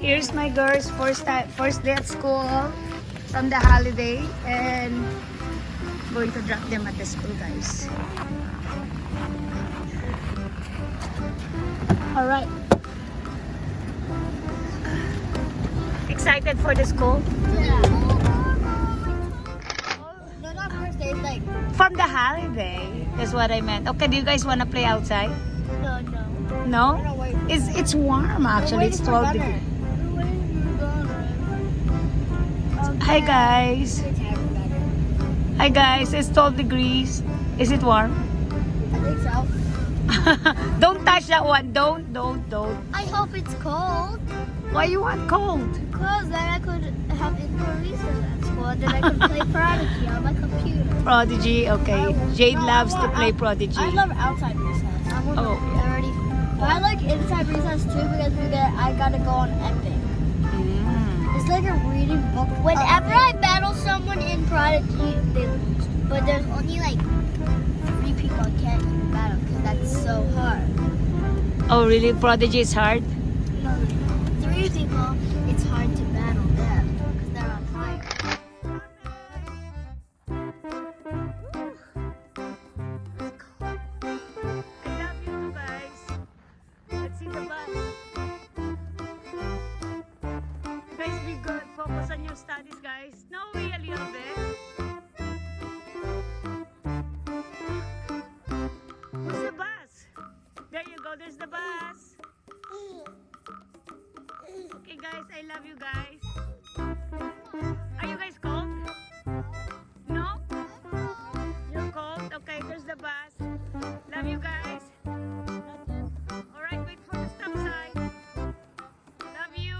Here's my girls' first day at school from the holiday, and going to drop them at the school, guys. All right. Excited for the school? Yeah. No, not first day, like. From the holiday is what I meant. Okay, do you guys want to play outside? No. No? We're not waiting for It's warm actually. It's 12 degrees. Hi guys. Hi guys. It's 12 degrees. Is it warm? I think so. Don't touch that one. Don't. I hope it's cold. Why you want cold? Because then I could have indoor recess at school, and then I could play Prodigy on my computer. Prodigy. Okay. Jade loves to play Prodigy. I love outside recess. Oh. Already. But I like inside recess too because I gotta go on Epic. It's like a reading book. Whenever I battle someone in Prodigy, they lose. But there's only like 3 people I can't even battle because that's so hard. Oh really? Prodigy is hard? No, 3 people, it's hard to battle them because they're on fire. I love you too, guys. Let's see the bus. Guys, be good. Focus on your studies, guys. Snowy a little bit. Where's the bus? There you go. There's the bus. Okay, guys. I love you guys. Are you guys cold? No? You're cold? Okay, there's the bus. Love you guys. Alright, wait for the stop sign. Love you.